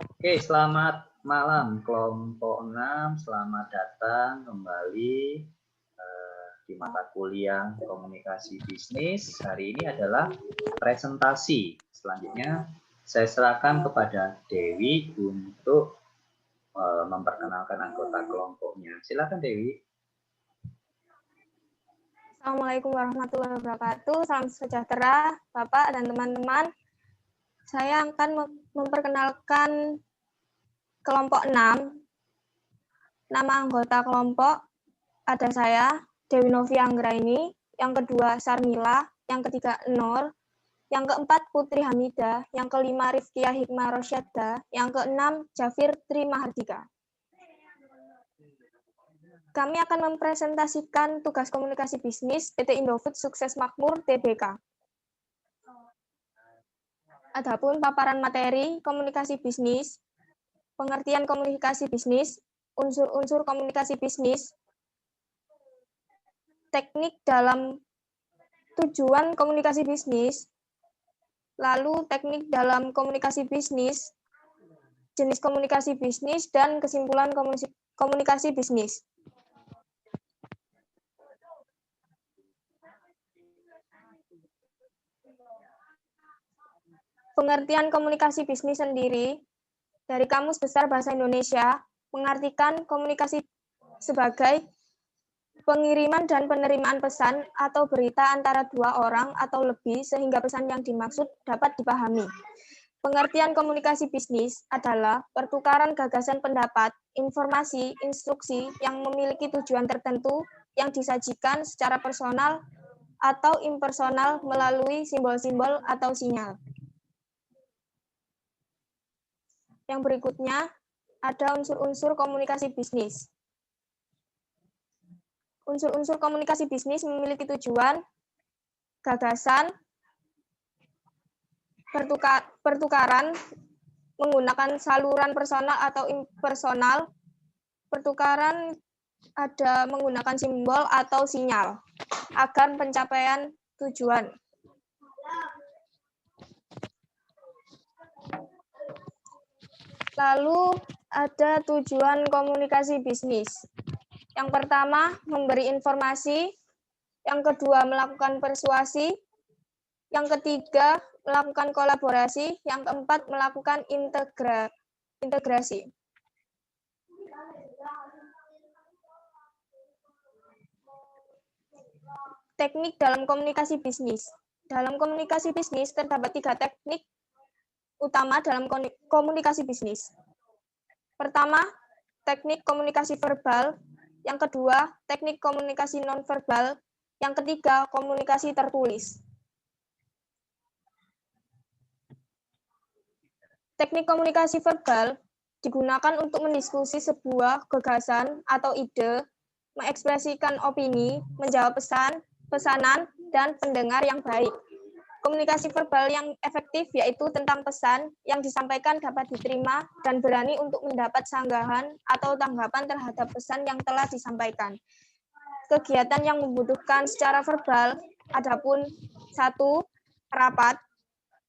Oke, selamat malam kelompok 6. Selamat datang kembali di mata kuliah komunikasi bisnis. Hari ini adalah presentasi. Selanjutnya saya serahkan kepada Dewi untuk memperkenalkan anggota kelompoknya. Silakan Dewi. Assalamualaikum warahmatullahi wabarakatuh. Salam sejahtera, Bapak dan teman-teman. Saya akan memperkenalkan kelompok 6. Nama anggota kelompok ada saya, Dewi Novi Anggraini, yang kedua Sarmila, yang ketiga Nur, yang keempat Putri Hamidah, yang kelima Rifkia Hikmah Rosyada, yang keenam Jafir Tri Mahardika. Kami akan mempresentasikan tugas komunikasi bisnis PT Indofood Sukses Makmur Tbk. Adapun paparan materi komunikasi bisnis, pengertian komunikasi bisnis, unsur-unsur komunikasi bisnis, teknik dalam tujuan komunikasi bisnis, lalu teknik dalam komunikasi bisnis, jenis komunikasi bisnis, dan kesimpulan komunikasi bisnis. Pengertian komunikasi bisnis sendiri dari Kamus Besar Bahasa Indonesia mengartikan komunikasi sebagai pengiriman dan penerimaan pesan atau berita antara dua orang atau lebih sehingga pesan yang dimaksud dapat dipahami. Pengertian komunikasi bisnis adalah pertukaran gagasan pendapat, informasi, instruksi yang memiliki tujuan tertentu yang disajikan secara personal atau impersonal melalui simbol-simbol atau sinyal. Yang berikutnya ada unsur-unsur komunikasi bisnis. Unsur-unsur komunikasi bisnis memiliki tujuan, gagasan, pertukaran menggunakan saluran personal atau impersonal, pertukaran ada menggunakan simbol atau sinyal agar pencapaian tujuan. Lalu ada tujuan komunikasi bisnis. Yang pertama, memberi informasi. Yang kedua, melakukan persuasi. Yang ketiga, melakukan kolaborasi. Yang keempat, melakukan integrasi. Teknik dalam komunikasi bisnis. Dalam komunikasi bisnis terdapat 3 teknik utama dalam komunikasi bisnis. Pertama, teknik komunikasi verbal. Yang kedua, teknik komunikasi nonverbal. Yang ketiga, komunikasi tertulis. Teknik komunikasi verbal digunakan untuk mendiskusi sebuah gagasan atau ide, mengekspresikan opini, menjawab pesanan, dan pendengar yang baik. Komunikasi verbal yang efektif yaitu tentang pesan yang disampaikan dapat diterima dan berani untuk mendapat sanggahan atau tanggapan terhadap pesan yang telah disampaikan. Kegiatan yang membutuhkan secara verbal adapun 1. Rapat,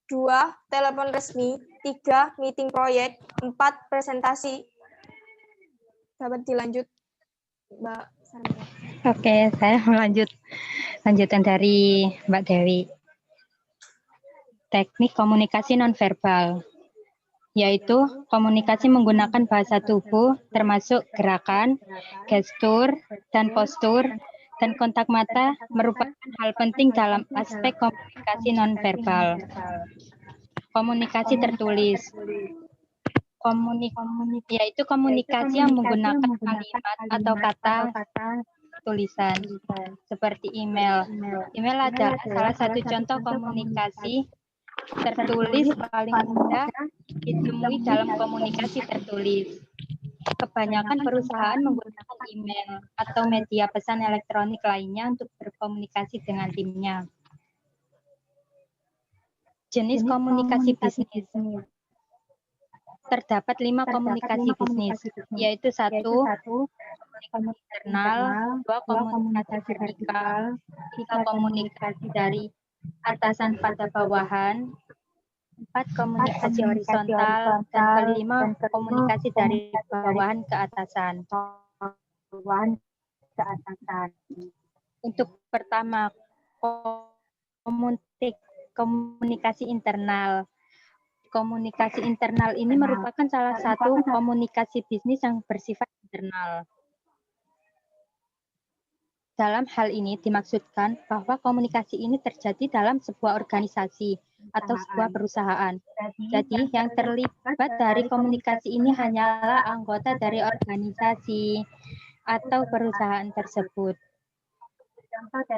2. Telepon resmi, 3. Meeting proyek, 4. Presentasi. Dapat dilanjut, Mbak Sarmila. Oke, saya lanjutkan dari Mbak Dewi. Teknik komunikasi nonverbal, yaitu komunikasi menggunakan bahasa tubuh termasuk gerakan, gestur, dan postur, dan kontak mata merupakan hal penting dalam aspek komunikasi nonverbal. Komunikasi tertulis, yaitu komunikasi yang menggunakan kalimat atau kata tulisan, seperti email. Email adalah salah satu contoh komunikasi tertulis paling mudah ditemui dalam komunikasi tertulis. Kebanyakan perusahaan menggunakan email atau media pesan elektronik lainnya untuk berkomunikasi dengan timnya. Jenis komunikasi bisnis. Terdapat 5 komunikasi bisnis, yaitu 1. Komunikasi internal, 2. Komunikasi vertikal, 3. Komunikasi dari atasan pada bawahan, 4. Komunikasi horizontal. Dan kelima, komunikasi dari bawahan ke atasan. Untuk pertama, komunikasi internal. Komunikasi internal ini merupakan salah satu komunikasi bisnis yang bersifat internal. Dalam hal ini dimaksudkan bahwa komunikasi ini terjadi dalam sebuah organisasi atau sebuah perusahaan. Jadi yang terlibat dari komunikasi ini hanyalah anggota dari organisasi atau perusahaan tersebut.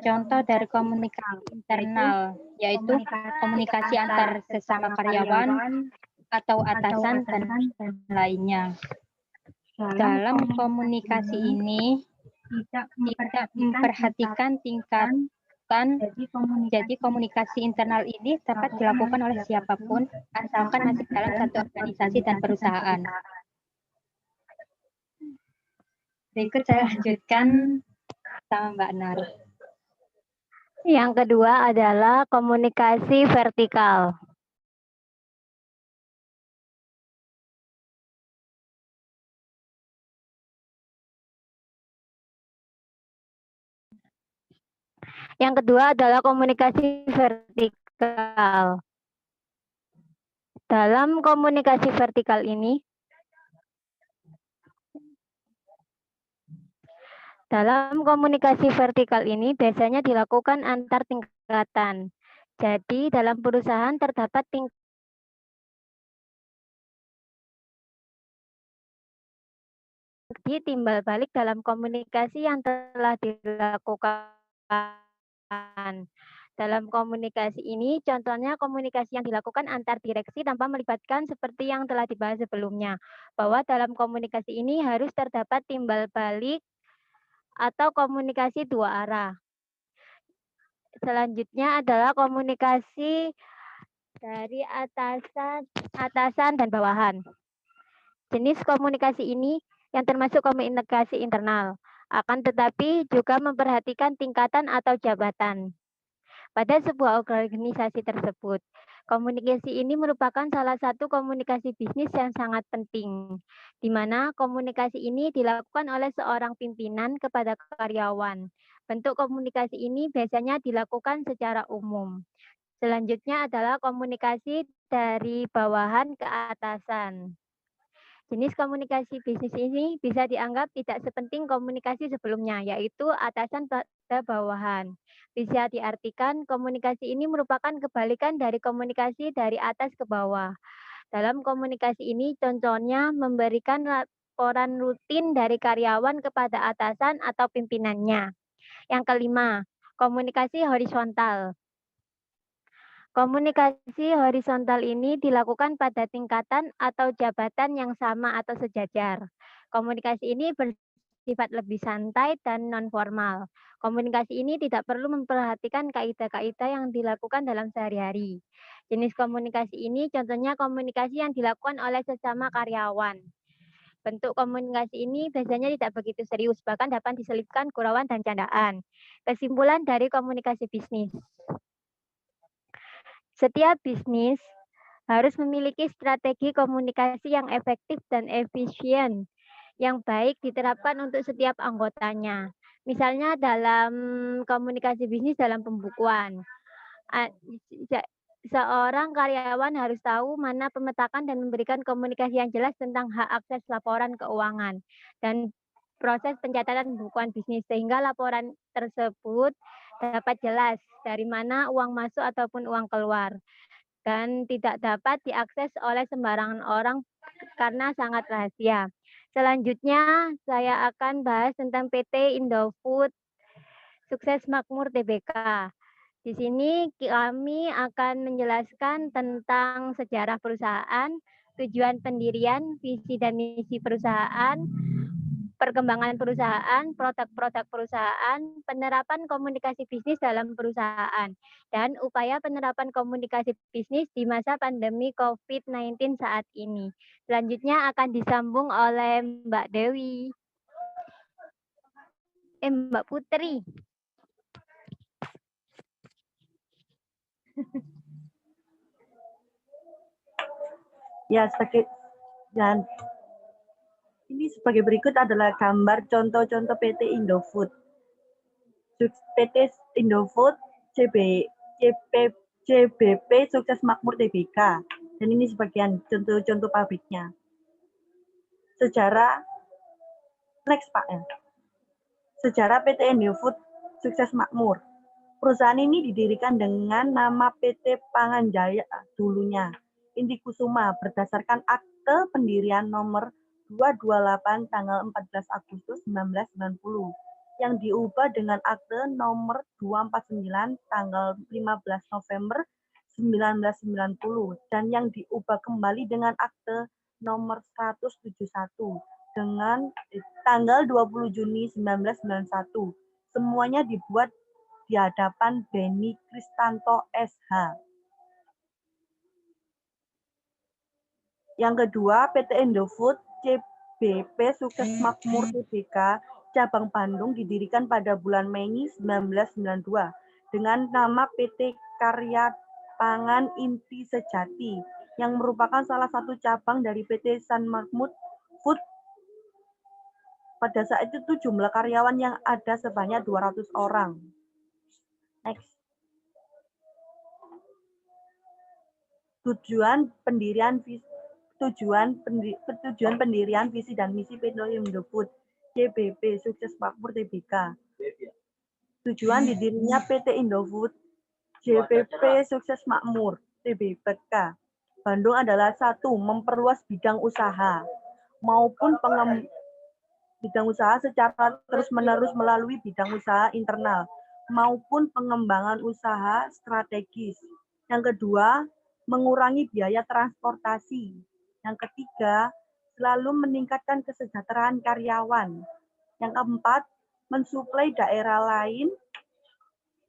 Contoh dari komunikasi internal yaitu komunikasi antar sesama karyawan atau atasan dan lainnya. Dalam komunikasi ini tidak memperhatikan tingkatan, jadi komunikasi internal ini dapat dilakukan oleh siapapun asalkan masih dalam satu organisasi dan perusahaan. Berikut saya lanjutkan sama Mbak Nar. Yang kedua adalah komunikasi vertikal. Yang kedua adalah komunikasi vertikal. Dalam komunikasi vertikal ini, biasanya dilakukan antar tingkatan. Jadi dalam perusahaan terdapat timbal balik dalam komunikasi yang telah dilakukan. Dalam komunikasi ini, contohnya komunikasi yang dilakukan antar direksi tanpa melibatkan seperti yang telah dibahas sebelumnya, bahwa dalam komunikasi ini harus terdapat timbal balik atau komunikasi dua arah. Selanjutnya adalah komunikasi dari atasan dan bawahan. Jenis komunikasi ini yang termasuk komunikasi internal, akan tetapi juga memperhatikan tingkatan atau jabatan pada sebuah organisasi tersebut. Komunikasi ini merupakan salah satu komunikasi bisnis yang sangat penting, di mana komunikasi ini dilakukan oleh seorang pimpinan kepada karyawan. Bentuk komunikasi ini biasanya dilakukan secara umum. Selanjutnya adalah komunikasi dari bawahan ke atasan. Jenis komunikasi bisnis ini bisa dianggap tidak sepenting komunikasi sebelumnya, yaitu atasan pada bawahan. Bisa diartikan komunikasi ini merupakan kebalikan dari komunikasi dari atas ke bawah. Dalam komunikasi ini contohnya memberikan laporan rutin dari karyawan kepada atasan atau pimpinannya. Yang kelima, komunikasi horizontal. Komunikasi horizontal ini dilakukan pada tingkatan atau jabatan yang sama atau sejajar. Komunikasi ini bersifat lebih santai dan non-formal. Komunikasi ini tidak perlu memperhatikan kaidah-kaidah yang dilakukan dalam sehari-hari. Jenis komunikasi ini contohnya komunikasi yang dilakukan oleh sesama karyawan. Bentuk komunikasi ini biasanya tidak begitu serius, bahkan dapat diselipkan gurauan dan candaan. Kesimpulan dari komunikasi bisnis. Setiap bisnis harus memiliki strategi komunikasi yang efektif dan efisien, yang baik diterapkan untuk setiap anggotanya. Misalnya dalam komunikasi bisnis dalam pembukuan. Seorang karyawan harus tahu mana pemetakan dan memberikan komunikasi yang jelas tentang hak akses laporan keuangan dan proses pencatatan pembukuan bisnis, sehingga laporan tersebut dapat jelas dari mana uang masuk ataupun uang keluar dan tidak dapat diakses oleh sembarangan orang karena sangat rahasia. Selanjutnya saya akan bahas tentang PT Indofood Sukses Makmur Tbk. Di sini kami akan menjelaskan tentang sejarah perusahaan, tujuan pendirian, visi dan misi perusahaan, perkembangan perusahaan, produk-produk perusahaan, penerapan komunikasi bisnis dalam perusahaan, dan upaya penerapan komunikasi bisnis di masa pandemi COVID-19 saat ini. Selanjutnya akan disambung oleh Mbak Dewi. Mbak Putri. Ya, dan ini sebagai berikut adalah gambar contoh-contoh PT Indofood. PT Indofood CBP Sukses Makmur Tbk. Dan ini sebagian contoh-contoh pabriknya. Sejarah, next Pak ya. Sejarah PT Indofood Sukses Makmur. Perusahaan ini didirikan dengan nama PT Panganjaya dulunya, Inti Kusuma, berdasarkan akte pendirian nomor 228 tanggal 14 Agustus 1990, yang diubah dengan akte nomor 249 tanggal 15 November 1990, dan yang diubah kembali dengan akte nomor 171 dengan tanggal 20 Juni 1991. Semuanya dibuat di hadapan Beni Kristanto SH. Yang kedua, PT Indofood CBP Sukses Makmur Tbk cabang Bandung didirikan pada bulan Mei 1992 dengan nama PT Karya Pangan Inti Sejati yang merupakan salah satu cabang dari PT San Mahmud Food. Pada saat itu jumlah karyawan yang ada sebanyak 200 orang. Next. Tujuan pendirian visi dan misi PT Indofood CBP Sukses Makmur Tbk. Tujuan didirinya PT Indofood CBP Sukses Makmur Tbk Bandung adalah 1. Memperluas bidang usaha maupun bidang usaha secara terus-menerus melalui bidang usaha internal maupun pengembangan usaha strategis. Yang kedua, mengurangi biaya transportasi. Yang ketiga, selalu meningkatkan kesejahteraan karyawan. Yang keempat, mensuplai daerah lain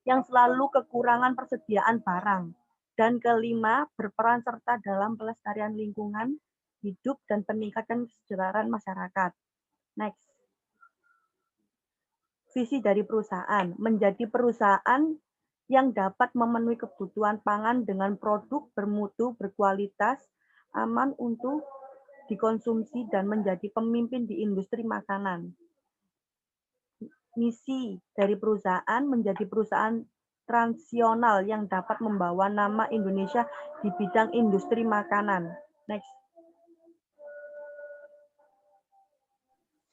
yang selalu kekurangan persediaan barang. Dan kelima, berperan serta dalam pelestarian lingkungan hidup dan peningkatan kesejahteraan masyarakat. Next. Visi dari perusahaan, menjadi perusahaan yang dapat memenuhi kebutuhan pangan dengan produk bermutu, berkualitas, aman untuk dikonsumsi, dan menjadi pemimpin di industri makanan. Misi dari perusahaan, menjadi perusahaan transisional yang dapat membawa nama Indonesia di bidang industri makanan. Next.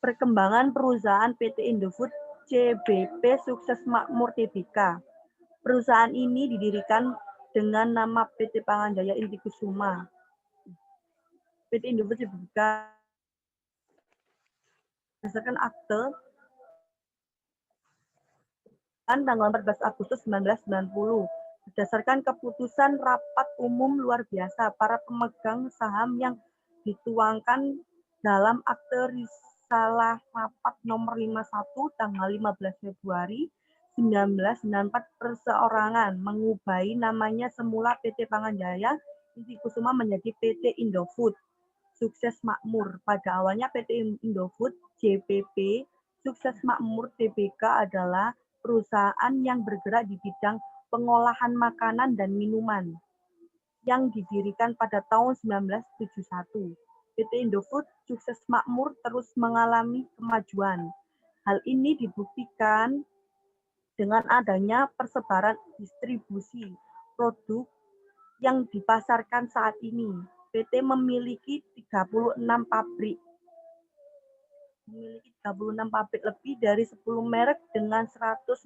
Perkembangan perusahaan PT Indofood CBP Sukses Makmur Tbk. Perusahaan ini didirikan dengan nama PT Panganjaya Inti Kusuma. PT Indofood Tbk berdasarkan akte tanggal 14 Agustus 1990 berdasarkan keputusan rapat umum luar biasa para pemegang saham yang dituangkan dalam akte risalah rapat nomor 51 tanggal 15 Februari 1994 perseorangan mengubahi namanya semula PT Panganjaya Inti Kusuma menjadi PT Indofood Sukses Makmur. Pada awalnya PT Indofood JPP Sukses Makmur Tbk adalah perusahaan yang bergerak di bidang pengolahan makanan dan minuman yang didirikan pada tahun 1971. PT Indofood Sukses Makmur terus mengalami kemajuan. Hal ini dibuktikan dengan adanya persebaran distribusi produk yang dipasarkan saat ini. PT memiliki 36 pabrik. Lebih dari 10 merek dengan 150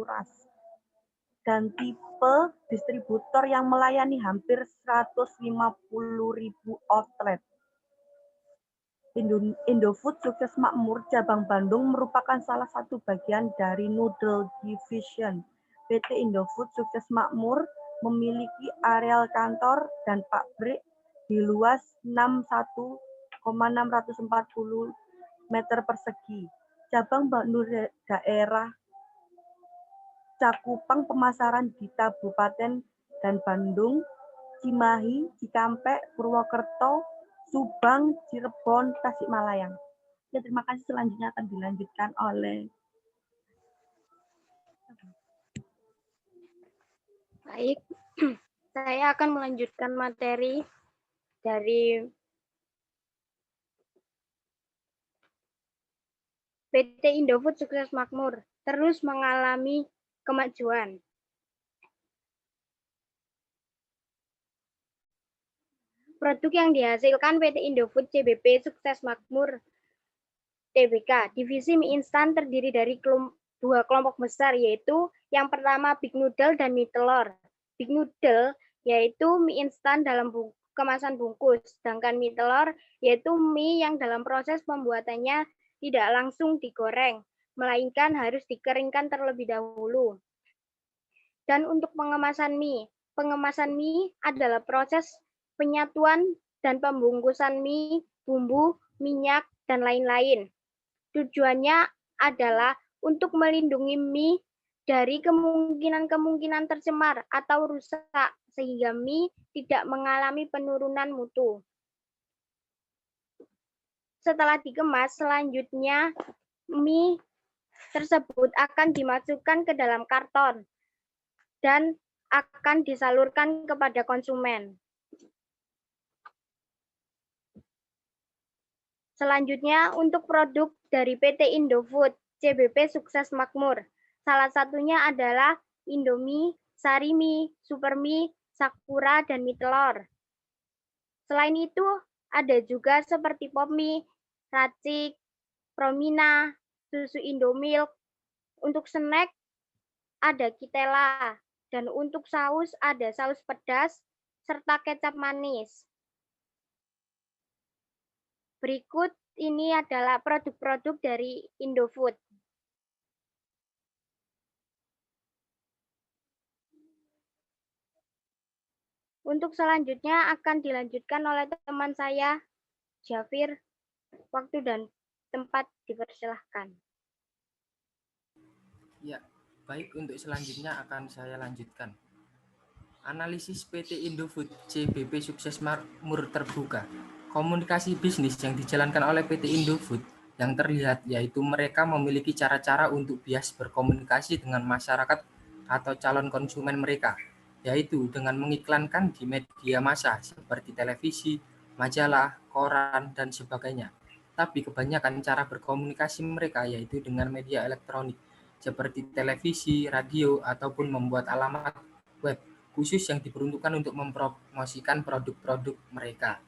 ras. Dan tipe distributor yang melayani hampir 150.000 outlet. Indofood Sukses Makmur cabang Bandung merupakan salah satu bagian dari Noodle Division. PT Indofood Sukses Makmur memiliki areal kantor dan pabrik di luas 61,640 meter persegi. Cabang Bandung daerah cakupan pemasaran di Kabupaten dan Bandung, Cimahi, Cikampek, Purwokerto, Subang, Cirebon, Tasikmalaya. Ya, terima kasih. Selanjutnya akan dilanjutkan oleh Baik, saya akan melanjutkan materi dari PT Indofood Sukses Makmur terus mengalami kemajuan. Produk yang dihasilkan PT Indofood CBP Sukses Makmur Tbk, divisi mie instan terdiri dari dua kelompok besar, yaitu yang pertama Big Noodle dan mie telur. Big Noodle yaitu mie instan dalam kemasan bungkus, sedangkan mie telur yaitu mie yang dalam proses pembuatannya tidak langsung digoreng, melainkan harus dikeringkan terlebih dahulu. Dan untuk pengemasan mie adalah proses penyatuan dan pembungkusan mie, bumbu, minyak, dan lain-lain. Tujuannya adalah untuk melindungi mie dari kemungkinan tercemar atau rusak, sehingga mie tidak mengalami penurunan mutu. Setelah dikemas, selanjutnya mie tersebut akan dimasukkan ke dalam karton dan akan disalurkan kepada konsumen. Selanjutnya, untuk produk dari PT Indofood CBP Sukses Makmur, salah satunya adalah Indomie, Sarimi, Supermie, Sakura, dan mie telur. Selain itu, ada juga seperti Popmie, Racik, Promina, susu Indomilk. Untuk snack, ada Kitela. Dan untuk saus, ada saus pedas, serta kecap manis. Berikut ini adalah produk-produk dari Indofood. Untuk selanjutnya akan dilanjutkan oleh teman saya, Jafir. Waktu dan tempat dipersilahkan. Ya, baik, untuk selanjutnya akan saya lanjutkan. Analisis PT Indofood CBP Sukses Makmur terbuka. Komunikasi bisnis yang dijalankan oleh PT Indofood yang terlihat yaitu mereka memiliki cara-cara untuk bias berkomunikasi dengan masyarakat atau calon konsumen mereka, yaitu dengan mengiklankan di media massa seperti televisi, majalah, koran, dan sebagainya. Tapi kebanyakan cara berkomunikasi mereka yaitu dengan media elektronik seperti televisi, radio, ataupun membuat alamat web khusus yang diperuntukkan untuk mempromosikan produk-produk mereka.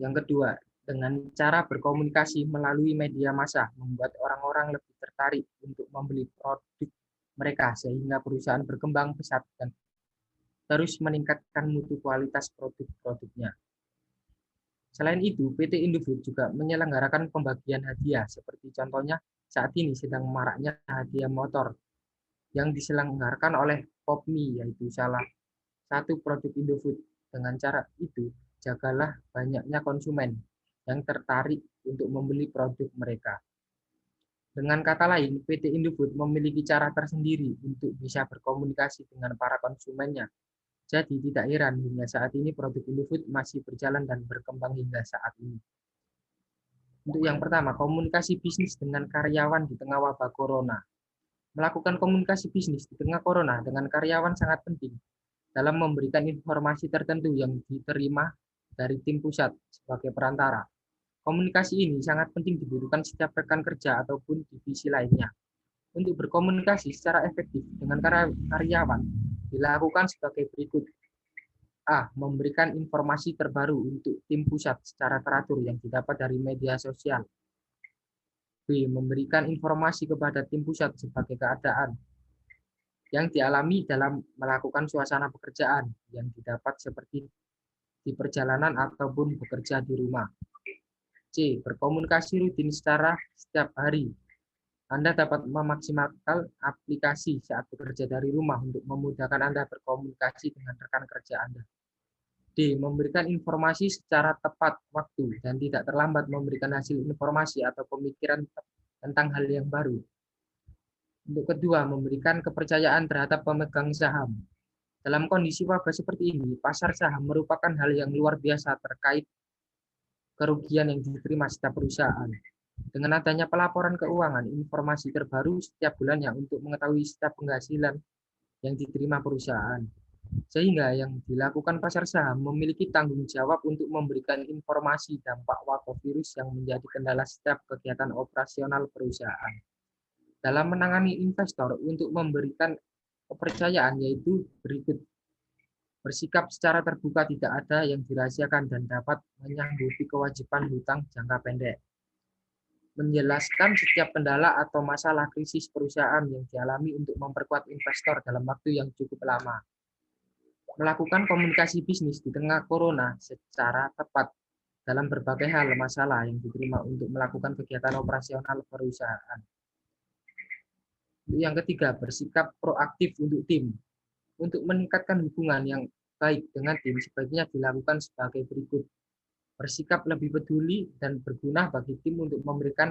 Yang kedua, dengan cara berkomunikasi melalui media massa membuat orang-orang lebih tertarik untuk membeli produk mereka sehingga perusahaan berkembang pesat dan terus meningkatkan mutu kualitas produk-produknya. Selain itu, PT Indofood juga menyelenggarakan pembagian hadiah seperti contohnya saat ini sedang maraknya hadiah motor yang diselenggarakan oleh Popmie, yaitu salah satu produk Indofood. Dengan cara itu, jagalah banyaknya konsumen yang tertarik untuk membeli produk mereka. Dengan kata lain, PT Indofood memiliki cara tersendiri untuk bisa berkomunikasi dengan para konsumennya. Jadi tidak heran hingga saat ini produk Indofood masih berjalan dan berkembang hingga saat ini. Untuk yang pertama, komunikasi bisnis dengan karyawan di tengah wabah corona. Melakukan komunikasi bisnis di tengah corona dengan karyawan sangat penting dalam memberikan informasi tertentu yang diterima dari tim pusat sebagai perantara. Komunikasi ini sangat penting dibutuhkan setiap rekan kerja ataupun divisi lainnya. Untuk berkomunikasi secara efektif dengan karyawan dilakukan sebagai berikut. A. Memberikan informasi terbaru untuk tim pusat secara teratur yang didapat dari media sosial. B. Memberikan informasi kepada tim pusat sebagai keadaan yang dialami dalam melakukan suasana pekerjaan yang didapat seperti di perjalanan ataupun bekerja di rumah. C. Berkomunikasi rutin secara setiap hari. Anda dapat memaksimalkan aplikasi saat bekerja dari rumah untuk memudahkan Anda berkomunikasi dengan rekan kerja Anda. D. Memberikan informasi secara tepat waktu dan tidak terlambat memberikan hasil informasi atau pemikiran tentang hal yang baru. Untuk kedua, memberikan kepercayaan terhadap pemegang saham. Dalam kondisi wabah seperti ini, pasar saham merupakan hal yang luar biasa terkait kerugian yang diterima setiap perusahaan. Dengan adanya pelaporan keuangan, informasi terbaru setiap bulannya untuk mengetahui setiap penghasilan yang diterima perusahaan. Sehingga yang dilakukan pasar saham memiliki tanggung jawab untuk memberikan informasi dampak wabah virus yang menjadi kendala setiap kegiatan operasional perusahaan. Dalam menangani investor untuk memberikan kepercayaan yaitu berikut. Bersikap secara terbuka, tidak ada yang dirahasiakan dan dapat menyanggupi kewajiban hutang jangka pendek. Menjelaskan setiap kendala atau masalah krisis perusahaan yang dialami untuk memperkuat investor dalam waktu yang cukup lama. Melakukan komunikasi bisnis di tengah corona secara tepat dalam berbagai hal masalah yang diterima untuk melakukan kegiatan operasional perusahaan. Yang ketiga, bersikap proaktif untuk tim. Untuk meningkatkan hubungan yang baik dengan tim, sebaiknya dilakukan sebagai berikut. Bersikap lebih peduli dan berguna bagi tim untuk memberikan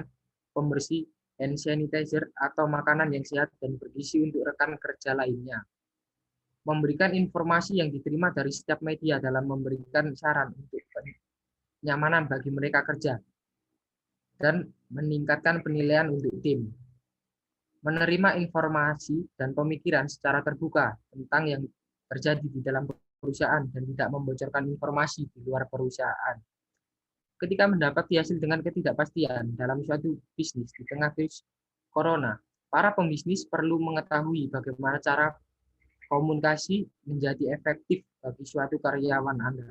pembersih hand sanitizer atau makanan yang sehat dan bergizi untuk rekan kerja lainnya. Memberikan informasi yang diterima dari setiap media dalam memberikan saran untuk kenyamanan bagi mereka kerja. Dan meningkatkan penilaian untuk tim. Menerima informasi dan pemikiran secara terbuka tentang yang terjadi di dalam perusahaan dan tidak membocorkan informasi di luar perusahaan. Ketika mendapati hasil dengan ketidakpastian dalam suatu bisnis di tengah virus corona, para pembisnis perlu mengetahui bagaimana cara komunikasi menjadi efektif bagi suatu karyawan Anda.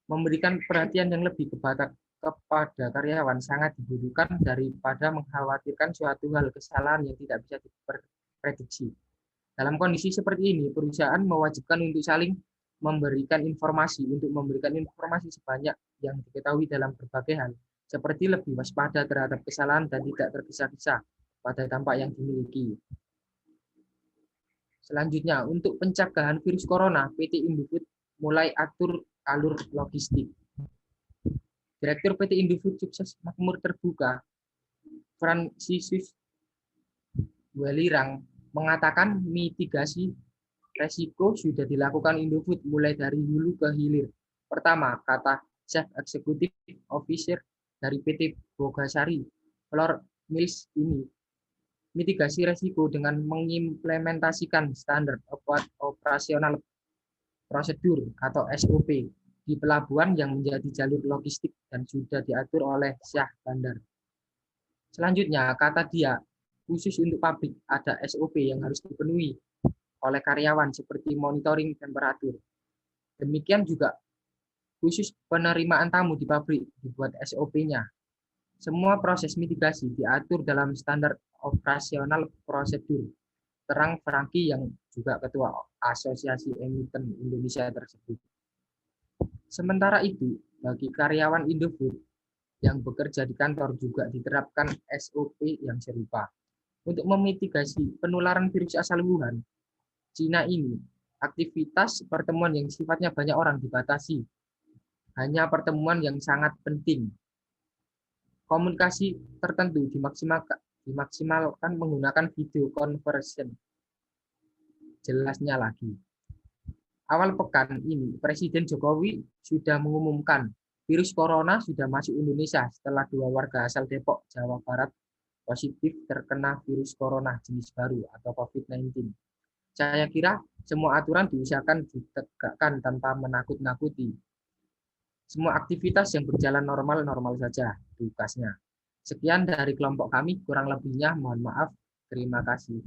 Memberikan perhatian yang lebih kepada karyawan sangat dibutuhkan daripada mengkhawatirkan suatu hal kesalahan yang tidak bisa diprediksi. Dalam kondisi seperti ini, perusahaan mewajibkan untuk saling memberikan informasi sebanyak yang diketahui dalam berbagai hal, seperti lebih waspada terhadap kesalahan dan tidak tergesa-gesa pada dampak yang dimiliki. Selanjutnya, untuk pencegahan virus corona, PT Indofood mulai atur alur logistik. Direktur PT Indofood Sukses Makmur Terbuka, Fransisius Welirang, mengatakan mitigasi resiko sudah dilakukan Indofood mulai dari hulu ke hilir. Pertama, kata Chief Executive Officer dari PT Bogasari, Floor Mills ini, mitigasi resiko dengan mengimplementasikan standar operasional prosedur atau SOP di pelabuhan yang menjadi jalur logistik dan sudah diatur oleh Syah Bandar. Selanjutnya, kata dia, khusus untuk pabrik ada SOP yang harus dipenuhi oleh karyawan seperti monitoring temperatur. Demikian juga khusus penerimaan tamu di pabrik dibuat SOP-nya. Semua proses mitigasi diatur dalam standar operasional prosedur. Terang Franky yang juga ketua Asosiasi Emiten Indonesia tersebut. Sementara itu, bagi karyawan Indofood yang bekerja di kantor juga diterapkan SOP yang serupa. Untuk memitigasi penularan virus asal Wuhan, Cina ini, aktivitas pertemuan yang sifatnya banyak orang dibatasi. Hanya pertemuan yang sangat penting. Komunikasi tertentu dimaksimalkan menggunakan video conference. Jelasnya lagi. Awal pekan ini, Presiden Jokowi sudah mengumumkan virus corona sudah masuk Indonesia setelah 2 warga asal Depok, Jawa Barat positif terkena virus corona jenis baru atau COVID-19. Saya kira semua aturan diusahakan ditegakkan tanpa menakut-nakuti. Semua aktivitas yang berjalan normal-normal saja tugasnya. Sekian dari kelompok kami, kurang lebihnya mohon maaf. Terima kasih.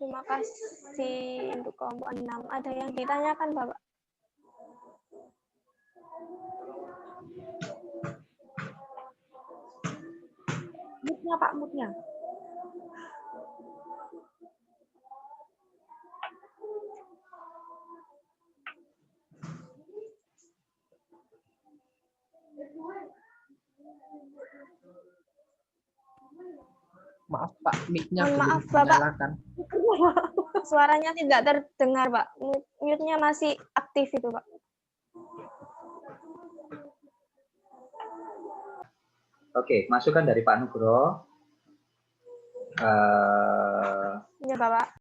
Terima kasih untuk kelompok 6. Ada yang ditanyakan, Bapak? Mute-nya, Pak, mute-nya. Maaf Pak, mic-nya belum Maaf Bapak, dinyalakan. Suaranya tidak terdengar Pak. Mute-nya masih aktif itu Pak. Oke, masukan dari Pak Nugroho. Ya Bapak.